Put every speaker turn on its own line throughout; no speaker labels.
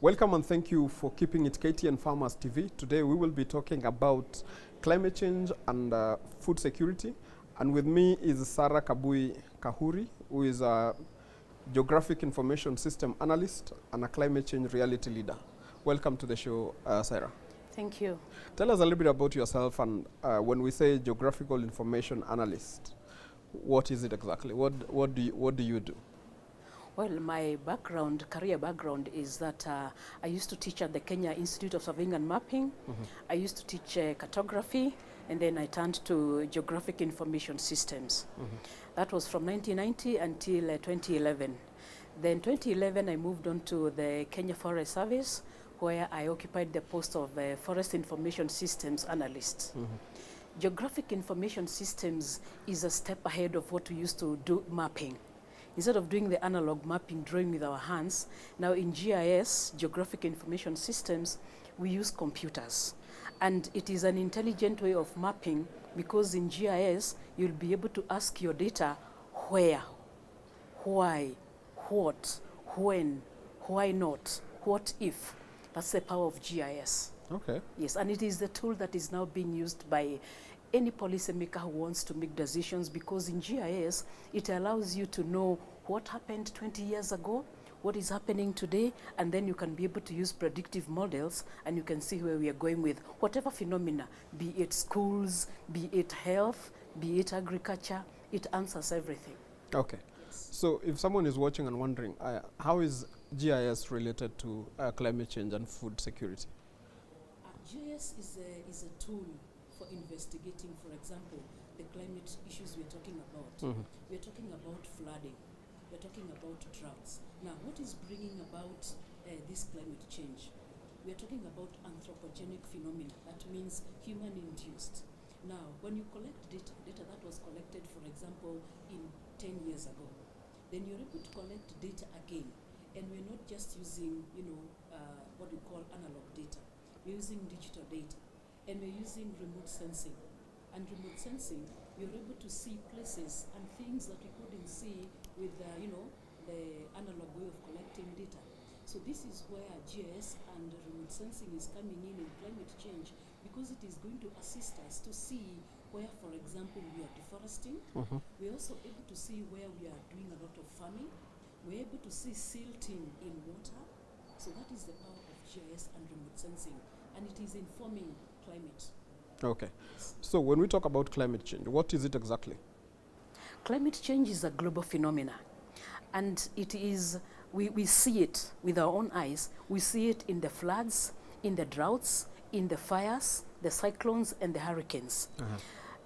Welcome and thank you for keeping it KTN Farmers TV. Today we will be talking about climate change and food security. And with me is Sarah Kabui Kahuri, who is a geographic information system analyst and a climate change reality leader. Welcome to the show, Sarah.
Thank you.
Tell us a little bit about yourself, and when we say geographical information analyst, what is it exactly? What do you do?
Well, my career background is that I used to teach at the Kenya Institute of Surveying and Mapping. I used to teach cartography, and then I turned to geographic information systems. That was from 1990 until 2011. Then 2011, I moved on to the Kenya Forest Service, where I occupied the post of Forest Information Systems Analyst. Geographic information systems is a step ahead of what we used to do mapping. Instead of doing the analog mapping, drawing with our hands, now in GIS, Geographic Information Systems, we use computers. And it is an intelligent way of mapping, because in GIS, you'll be able to ask your data where, why, what, when, why not, what if. That's the power of GIS.
Okay.
Yes, and it is the tool that is now being used by any policymaker who wants to make decisions, because in GIS, it allows you to know what happened 20 years ago, what is happening today, and then you can be able to use predictive models, and you can see where we are going with whatever phenomena, be it schools, be it health, be it agriculture, it answers everything.
Okay. Yes. So if someone is watching and wondering, how is GIS related to climate change and food security?
GIS is a tool for investigating, for example, the climate issues we're talking about. We're talking about flooding. We're talking about droughts. Now, what is bringing about this climate change? We're talking about anthropogenic phenomena. That means human-induced. Now, when you collect data that was collected, for example, in 10 years ago, then you're able to collect data again. And we're not just using, what we call analog data. We're using digital data. And we're using remote sensing. And remote sensing, you're able to see places and things that we couldn't see with, the analog way of collecting data. So this is where GIS and remote sensing is coming in climate change, because it is going to assist us to see where, for example, we are deforesting. We're also able to see where we are doing a lot of farming. We're able to see silting in water. So that is the power of GIS and remote sensing. And it is informing climate.
Okay. So when we talk about climate change, what is it exactly?
Climate change is a global phenomena. And it is, we see it with our own eyes. We see it in the floods, in the droughts, in the fires, the cyclones, and the hurricanes.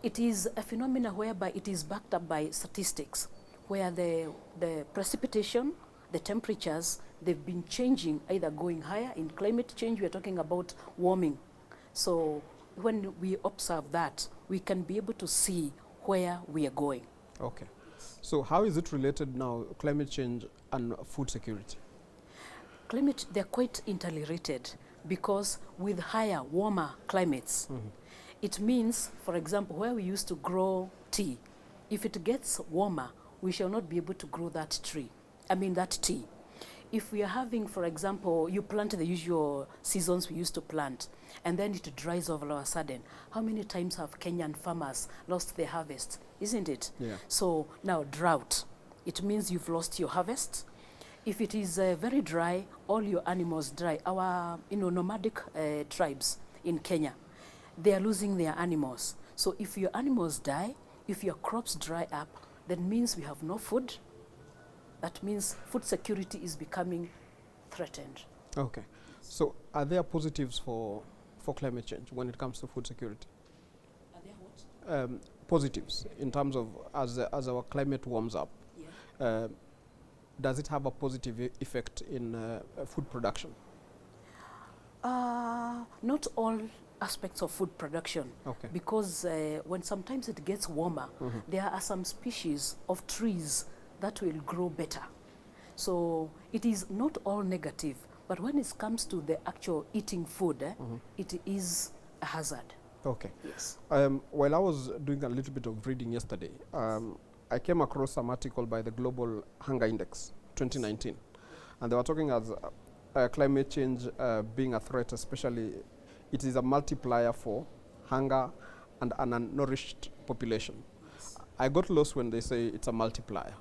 It is a phenomena whereby it is backed up by statistics, where the precipitation, the temperatures, they've been changing, either going higher. In climate change, we're talking about warming. So when we observe that, we can be able to see where we are going.
Okay. So how is it related now, climate change and food security?
They're quite interrelated, because with higher, warmer climates, it means, for example, where we used to grow tea, if it gets warmer, we shall not be able to grow that tea. If we are having, for example, you plant the usual seasons we used to plant, and then it dries all of a sudden, how many times have Kenyan farmers lost their harvest? Isn't it?
Yeah.
So now drought, it means you've lost your harvest. If it is very dry, all your animals die. Our nomadic tribes in Kenya, they are losing their animals. So if your animals die, if your crops dry up, that means we have no food. That means food security is becoming threatened. Okay.
So are there positives for climate change when it comes to food security?
Are there what?
Positives in terms of as our climate warms up.
Yeah.
Does it have a positive effect in food production?
Not all aspects of food production.
Okay.
Because when sometimes it gets warmer, there are some species of trees that will grow better. So it is not all negative, but when it comes to the actual eating food, it is a hazard.
Okay.
Yes.
While I was doing a little bit of reading yesterday, I came across some article by the Global Hunger Index 2019, and they were talking climate change being a threat, especially it is a multiplier for hunger and an unnourished population.
Yes.
I got lost when they say it's a multiplier.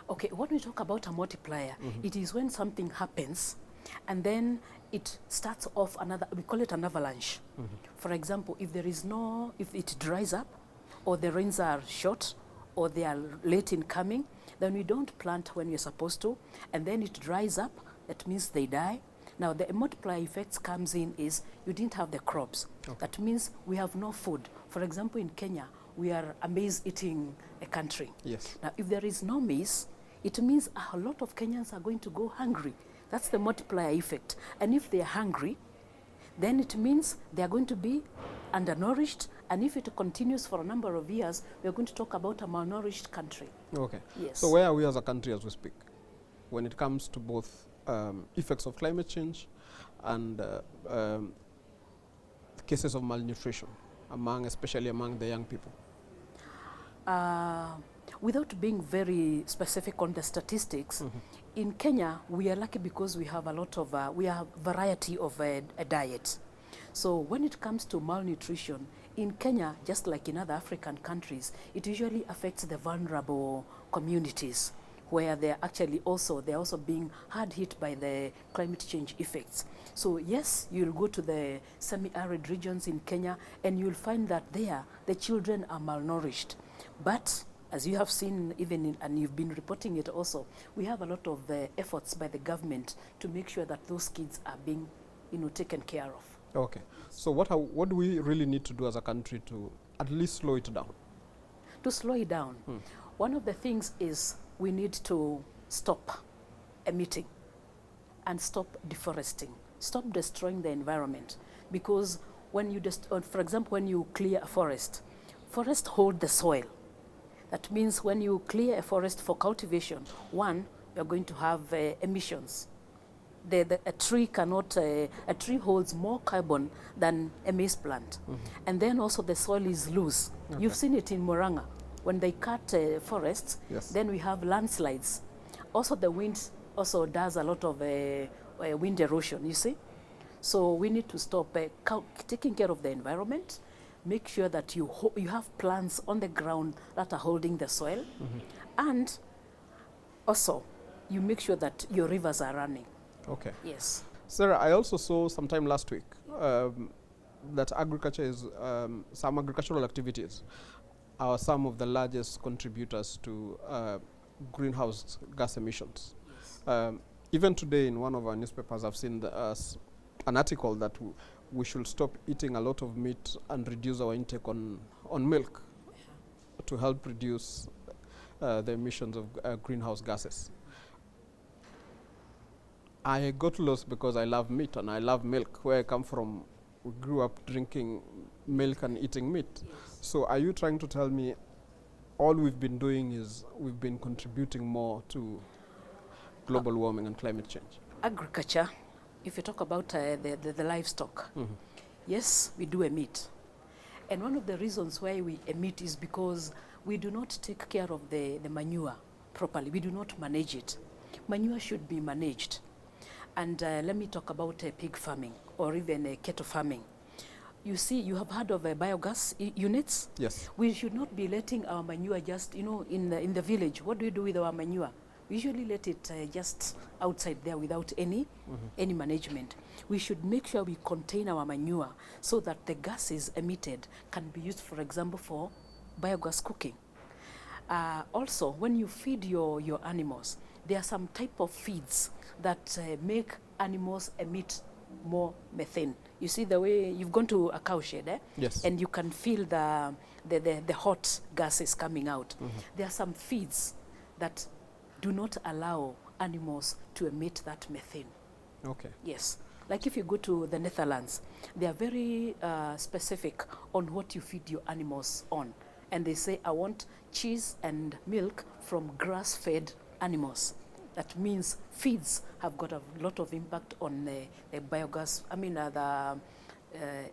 Okay, when we talk about a multiplier, it is when something happens and then it starts off another, we call it an avalanche. For example, if it dries up, or the rains are short, or they are late in coming, then we don't plant when we're supposed to, and then it dries up, that means they die. Now the multiplier effects comes in is you didn't have the crops.
Okay.
That means we have no food. For example, in Kenya, we are a maize-eating country.
Yes.
Now, if there is no maize, it means a lot of Kenyans are going to go hungry. That's the multiplier effect. And if they are hungry, then it means they are going to be undernourished. And if it continues for a number of years, we are going to talk about a malnourished country.
Okay.
Yes.
So where are we as a country as we speak when it comes to both effects of climate change and cases of malnutrition, especially among the young people?
Without being very specific on the statistics, in Kenya, we are lucky because we have a lot of, we have variety of a diet. So when it comes to malnutrition, in Kenya, just like in other African countries, it usually affects the vulnerable communities where they're also being hard hit by the climate change effects. So yes, you'll go to the semi-arid regions in Kenya and you'll find that there, the children are malnourished. But as you have seen, and you've been reporting it also, we have a lot of efforts by the government to make sure that those kids are being, taken care of.
Okay. So what do we really need to do as a country to at least slow it down?
To slow it down, one of the things is we need to stop emitting and stop deforesting, stop destroying the environment. Because when you for example, when you clear a forest, forests hold the soil. That means when you clear a forest for cultivation, one, you're going to have emissions. A tree holds more carbon than a maize plant. And then also the soil is loose. Okay. You've seen it in Murang'a. When they cut forests,
yes,
then we have landslides. Also the wind also does a lot of wind erosion, you see? So we need to stop taking care of the environment, make sure that you have plants on the ground that are holding the soil, and also you make sure that your rivers are running.
Okay.
Yes.
Sarah, I also saw sometime last week that agriculture is, some agricultural activities are some of the largest contributors to greenhouse gas emissions.
Yes.
Even today in one of our newspapers, I've seen an article that we should stop eating a lot of meat and reduce our intake on milk to help reduce the emissions of greenhouse gases. I got lost because I love meat and I love milk. Where I come from, we grew up drinking milk and eating meat.
Yes.
So are you trying to tell me all we've been doing is we've been contributing more to global warming and climate change?
Agriculture, if you talk about the livestock, yes, we do emit. And one of the reasons why we emit is because we do not take care of the manure properly. We do not manage it. Manure should be managed. And let me talk about pig farming or even cattle farming. You see, you have heard of biogas units?
Yes.
We should not be letting our manure just, in the village. What do we do with our manure? We usually let it just outside there without any management. We should make sure we contain our manure so that the gases emitted can be used, for example, for biogas cooking. Also, when you feed your animals, there are some type of feeds that make animals emit more methane. You see the way you've gone to a cow shed,
Yes.
and you can feel the hot gases coming out. There are some feeds that do not allow animals to emit that methane.
Okay.
Yes. Like if you go to the Netherlands, they are very specific on what you feed your animals on. And they say, I want cheese and milk from grass-fed animals. That means feeds have got a lot of impact on the biogas, the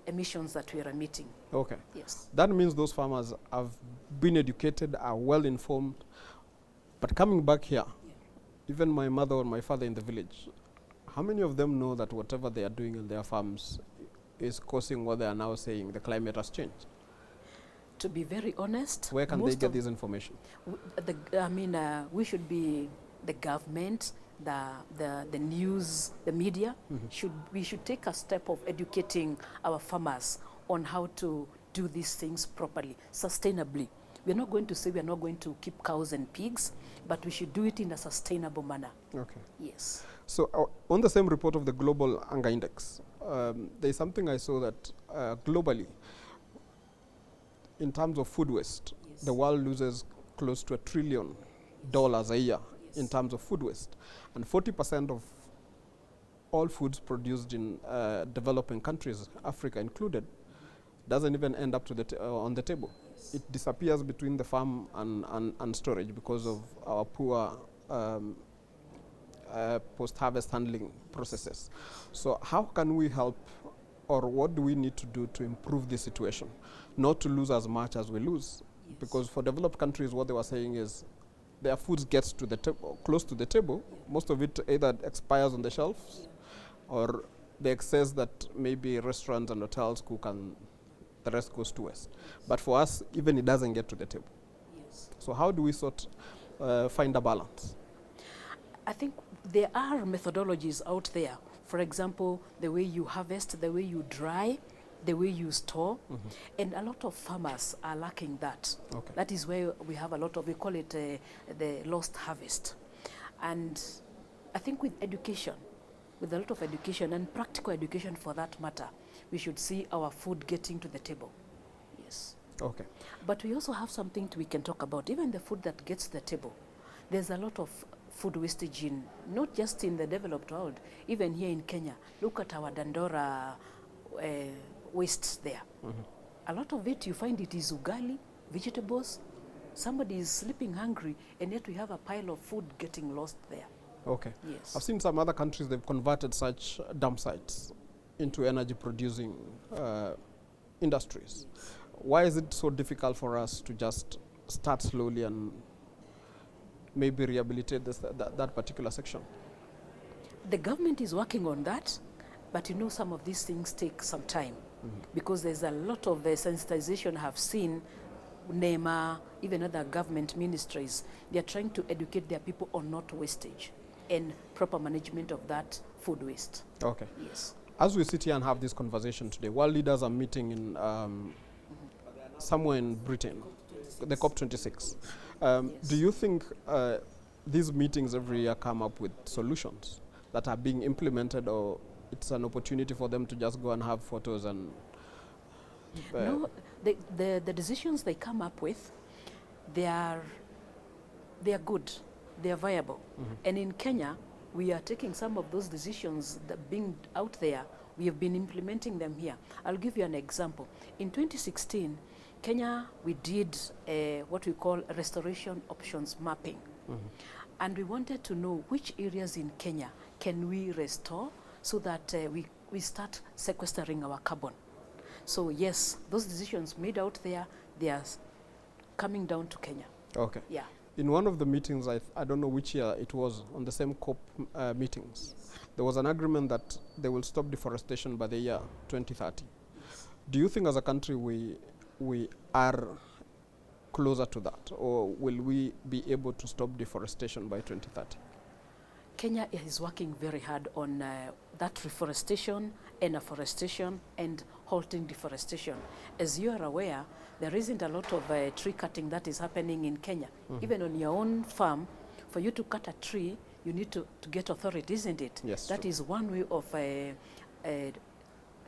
emissions that we are emitting.
Okay.
Yes.
That means those farmers have been educated, are well informed. But coming back here, even my mother or my father in the village, How many of them know that whatever they are doing in their farms is causing what they are now saying the climate has changed?
To be very honest,
Where can they get this information?
We should be the government, the news, the media. We should take a step of educating our farmers on how to do these things properly, sustainably. We're not going to say we're not going to keep cows and pigs, but we should do it in a sustainable manner.
Okay.
Yes.
So on the same report of the Global Hunger Index, there's something I saw that globally, in terms of food waste,
Yes.
the world loses close to $1 trillion a year
Yes.
in terms of food waste. And 40% of all foods produced in developing countries, Africa included, doesn't even end up to on the table.
Yes.
It disappears between the farm and storage because of our poor post-harvest handling processes. So how can we help, or what do we need to do to improve this situation? Not to lose as much as we lose.
Yes.
Because for developed countries, what they were saying is their food gets to the close to the table.
Yeah.
Most of it either expires on the shelves,
Yeah.
or the excess that maybe restaurants and hotels cook and the rest goes to waste. But for us, even it doesn't get to the table.
Yes.
So how do we find a balance?
I think there are methodologies out there. For example, the way you harvest, the way you dry, the way you store, and a lot of farmers are lacking that.
Okay.
That is where we have a lot of, we call it the lost harvest. And I think with education, with a lot of education and practical education for that matter, we should see our food getting to the table. Yes.
Okay.
But we also have something we can talk about. Even the food that gets to the table, there's a lot of food wastage in, not just in the developed world, even here in Kenya. Look at our Dandora wastes there. A lot of it, you find it is ugali, vegetables. Somebody is sleeping hungry, and yet we have a pile of food getting lost there.
Okay.
Yes.
I've seen some other countries, they've converted such dump sites into energy producing industries. Why is it so difficult for us to just start slowly and maybe rehabilitate that particular section?
The government is working on that, but you know, some of these things take some time because there's a lot of sensitization I have seen. NEMA, even other government ministries, they are trying to educate their people on not wastage and proper management of that food waste.
Okay.
Yes.
As we sit here and have this conversation today, world leaders are meeting in somewhere in Britain, the COP26.
Yes.
Do you think these meetings every year come up with solutions that are being implemented, or it's an opportunity for them to just go and have photos and...
No, the decisions they come up with, they are good, they are viable. And in Kenya, we are taking some of those decisions that being out there, we have been implementing them here. I'll give you an example. In 2016, Kenya, we did what we call restoration options mapping. And we wanted to know which areas in Kenya can we restore so that we start sequestering our carbon. So yes, those decisions made out there, they are coming down to Kenya.
Okay.
Yeah.
In one of the meetings, I don't know which year it was, on the same COP meetings, there was an agreement that they will stop deforestation by the year 2030. Do you think as a country we are closer to that, or will we be able to stop deforestation by 2030?
Kenya is working very hard on that reforestation and afforestation and halting deforestation. As you are aware, there isn't a lot of tree cutting that is happening in Kenya. Even on your own farm, for you to cut a tree, you need to get authority, isn't it?
Yes.
That is one way of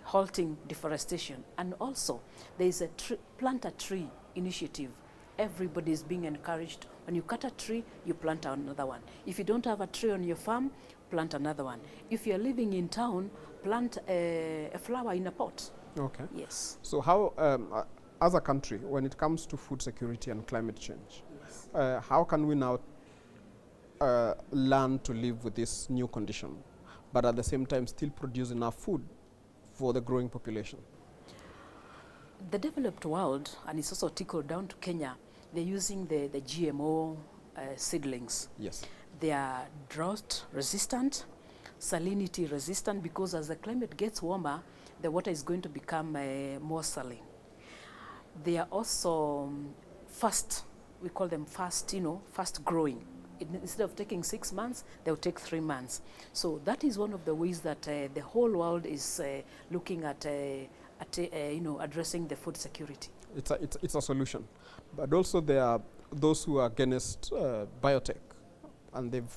halting deforestation. And also, there is a plant a tree initiative. Everybody is being encouraged. When you cut a tree, you plant another one. If you don't have a tree on your farm, plant another one. If you're living in town, plant a flower in a pot.
Okay.
Yes.
So how, as a country, when it comes to food security and climate change,
Yes.
how can we now learn to live with this new condition, but at the same time still produce enough food for the growing population?
The developed world, and it's also trickled down to Kenya, they're using the GMO seedlings.
Yes.
They are drought resistant, salinity resistant, because as the climate gets warmer, the water is going to become more saline. They are also fast, we call them fast, fast growing. Instead of taking 6 months, they'll take 3 months. So that is one of the ways that the whole world is looking at addressing the food security.
It's a solution. But also there are those who are against biotech, and they've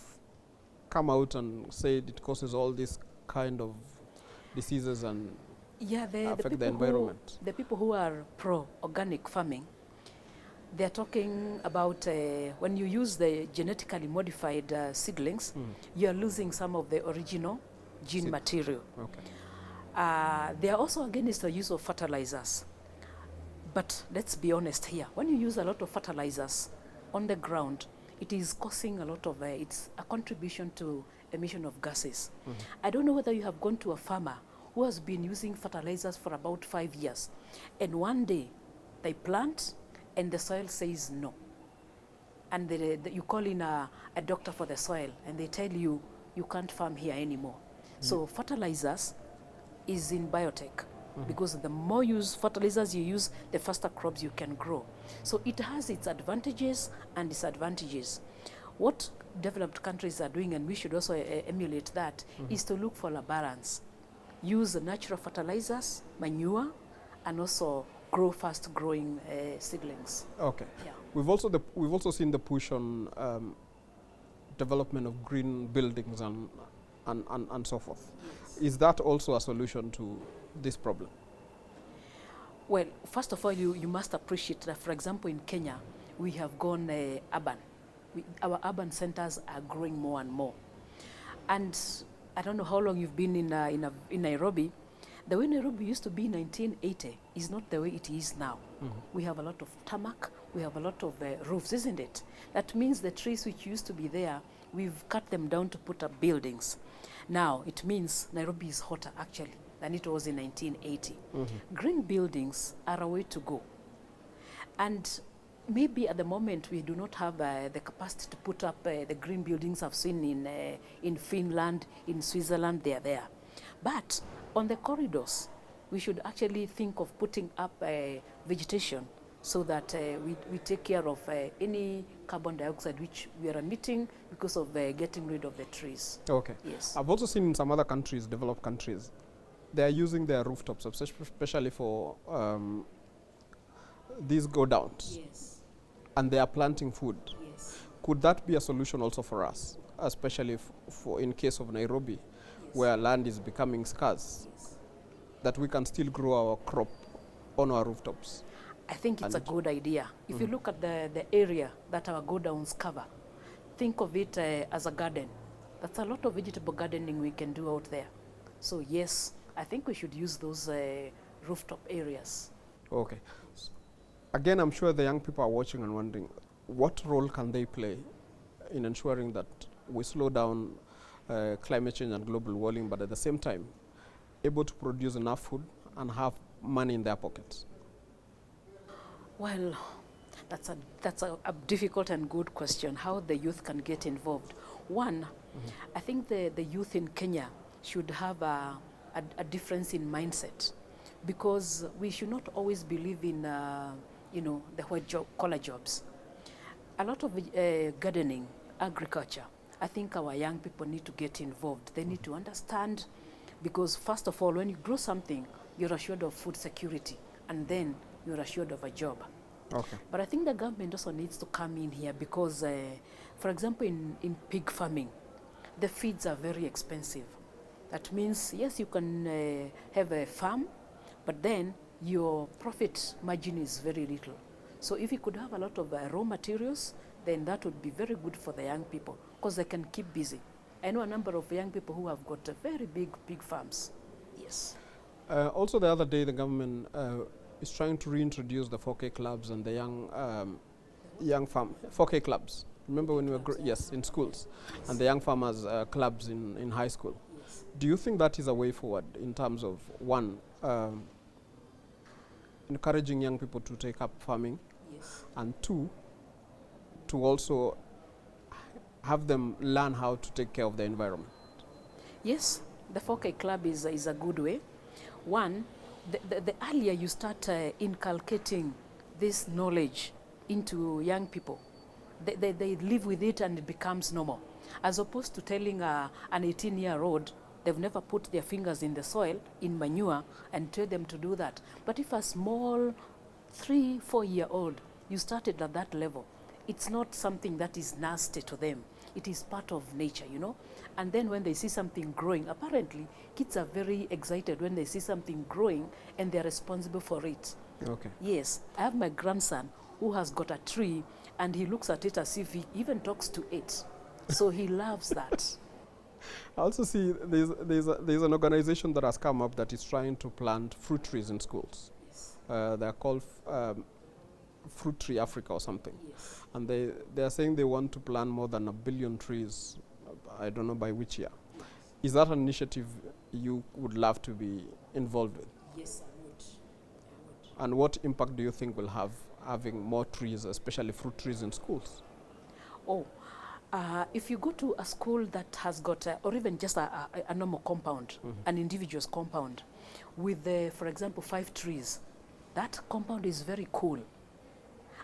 come out and said it causes all these kind of diseases and affect the environment.
The people who are pro-organic farming, they're talking about when you use the genetically modified seedlings, you're losing some of the original gene material.
Okay.
They are also against the use of fertilizers. But let's be honest here. When you use a lot of fertilizers on the ground, it is causing a lot of, it's a contribution to emission of gases. I don't know whether you have gone to a farmer who has been using fertilizers for about 5 years, and one day they plant and the soil says no. And you call in a doctor for the soil and they tell you, you can't farm here anymore. So fertilizers is in biotech. Because the more fertilizers you use, the faster crops you can grow. So it has its advantages and disadvantages. What developed countries are doing, and we should also emulate that, is to look for a balance. Use natural fertilizers, manure, and also grow fast-growing seedlings.
Okay.
Yeah.
We've also seen the push on development of green buildings and so forth.
Yes.
Is that also a solution to this problem?
Well, first of all, you must appreciate that, for example, in Kenya, we have gone urban. Our urban centers are growing more and more. And I don't know how long you've been in Nairobi. The way Nairobi used to be in 1980 is not the way it is now. We have a lot of tarmac, we have a lot of roofs, isn't it? That means the trees which used to be there, we've cut them down to put up buildings. Now, it means Nairobi is hotter, actually, than it was in 1980. Green buildings are a way to go. And maybe at the moment we do not have the capacity to put up the green buildings I've seen in Finland, in Switzerland, they are there. But on the corridors, we should actually think of putting up vegetation so that we take care of any carbon dioxide which we are emitting because of getting rid of the trees.
Okay.
Yes.
I've also seen in some other countries, developed countries, they are using their rooftops, especially for these go-downs.
Yes.
And they are planting food.
Yes.
Could that be a solution also for us, especially for in case of Nairobi, where land is becoming scarce, that we can still grow our crop on our rooftops?
I think it's a good idea. If you look at the area that our go-downs cover, think of it as a garden. That's a lot of vegetable gardening we can do out there. So yes, I think we should use those rooftop areas.
Okay. Again, I'm sure the young people are watching and wondering, what role can they play in ensuring that we slow down climate change and global warming, but at the same time, able to produce enough food and have money in their pockets?
Well, that's a difficult and good question, how the youth can get involved. One, I think the youth in Kenya should have a difference in mindset, because we should not always believe in the white-collar jobs. A lot of gardening, agriculture, I think our young people need to get involved. They need to understand, because first of all, when you grow something, you're assured of food security, and then you're assured of a job.
Okay.
But I think the government also needs to come in here because, for example, in pig farming, the feeds are very expensive. That means, yes, you can have a farm, but then your profit margin is very little. So if you could have a lot of raw materials, then that would be very good for the young people because they can keep busy. I know a number of young people who have got very big pig farms. Yes.
Also, the other day, the government is trying to reintroduce the 4K clubs and the young farm 4K clubs. Remember when we were in schools, yes. And the young farmers clubs in high school.
Yes.
Do you think that is a way forward in terms of one, encouraging young people to take up farming,
yes.
And two, to also have them learn how to take care of the environment?
Yes, the 4K Club is a good way. One, the earlier you start inculcating this knowledge into young people, they live with it and it becomes normal. As opposed to telling an 18-year-old they've never put their fingers in the soil, in manure, and tell them to do that. But if a small 3-4-year-old, you started at that level, it's not something that is nasty to them. It is part of nature, you know. And then when they see something growing, apparently kids are very excited when they see something growing and they're responsible for it.
Okay.
Yes, I have my grandson who has got a tree and he looks at it as if he even talks to it. So he loves that.
I also see there's an organization that has come up that is trying to plant fruit trees in schools.
Yes.
They're called Fruit Tree Africa or something.
Yes.
And they are saying they want to plant more than 1 billion trees, I don't know by which year. Is that an initiative you would love to be involved with?
Yes, I would.
And what impact do you think will have having more trees, especially fruit trees in schools?
Oh, if you go to a school that has got, or even just a normal compound, an individual's compound, with, for example, 5 trees, that compound is very cool,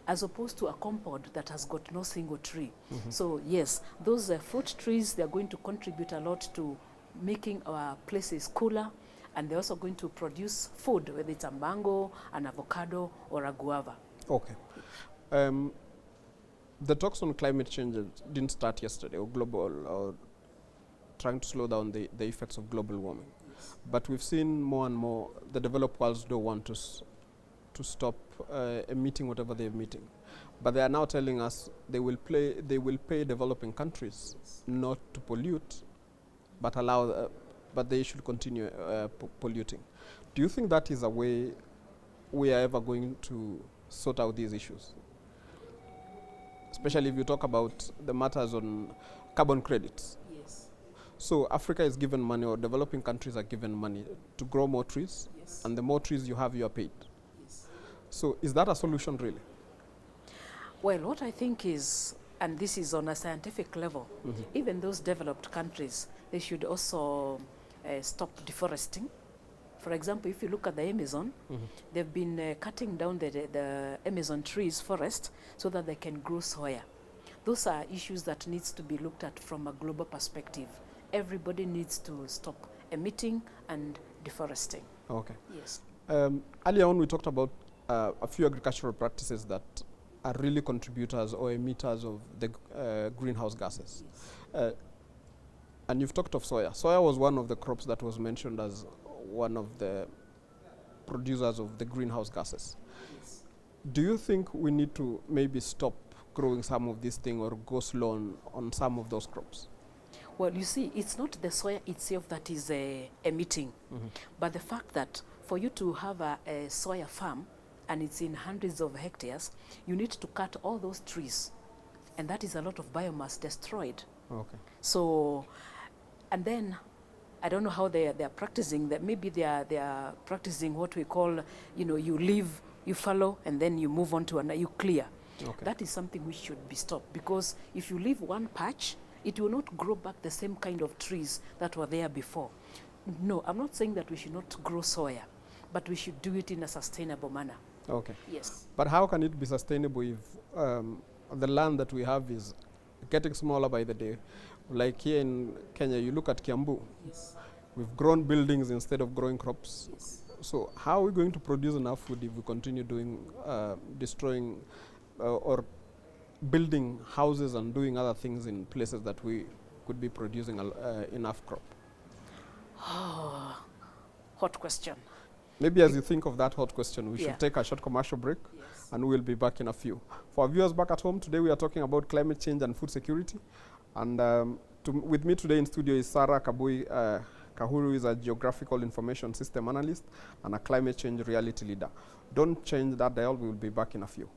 as opposed to a compound that has got no single tree. So yes, those fruit trees, they're going to contribute a lot to making our places cooler, and they're also going to produce food, whether it's a mango, an avocado, or a guava.
Okay. The talks on climate change didn't start yesterday, or global, or trying to slow down the effects of global warming.
Yes.
But we've seen more and more the developed worlds don't want to stop emitting whatever they're emitting. But they are now telling us they will pay developing countries not to pollute, but but they should continue polluting. Do you think that is a way we are ever going to sort out these issues? Especially if you talk about the matters on carbon credits.
Yes.
So Africa is given money, or developing countries are given money to grow more trees,
Yes.
and the more trees you have, you are paid.
Yes.
So is that a solution really?
Well, what I think is, and this is on a scientific level, even those developed countries, they should also stop deforesting. For example, if you look at the Amazon, they've been cutting down the Amazon trees, forest, so that they can grow soya. Those are issues that needs to be looked at from a global perspective. Everybody needs to stop emitting and deforesting.
Okay.
Yes.
Earlier on, we talked about a few agricultural practices that are really contributors or emitters of the greenhouse gases.
Yes.
And you've talked of soya. Soya was one of the crops that was mentioned as one of the producers of the greenhouse gases.
Yes.
Do you think we need to maybe stop growing some of this thing or go slow on some of those crops?
Well, you see, it's not the soya itself that is emitting, but the fact that for you to have a soya farm, and it's in hundreds of hectares, you need to cut all those trees, and that is a lot of biomass destroyed.
Okay.
So, and then I don't know how they are practicing that. Maybe they are practicing what we call, you leave, you follow, and then you move on to another, you clear.
Okay.
That is something which should be stopped, because if you leave one patch, it will not grow back the same kind of trees that were there before. No, I'm not saying that we should not grow soya, but we should do it in a sustainable manner.
Okay.
Yes.
But how can it be sustainable if the land that we have is getting smaller by the day? Like here in Kenya, you look at Kiambu.
Yes.
We've grown buildings instead of growing crops.
Yes.
So how are we going to produce enough food if we continue destroying or building houses and doing other things in places that we could be producing enough crop?
Oh, hot question.
Maybe as you think of that hot question, we
Yeah.
should take a short commercial break,
Yes.
and we'll be back in a few. For our viewers back at home, today we are talking about climate change and food security. And with me today in studio is Sarah Kabui Kahuru, who is a geographical information system analyst and a climate change reality leader. Don't change that dial, we will be back in a few.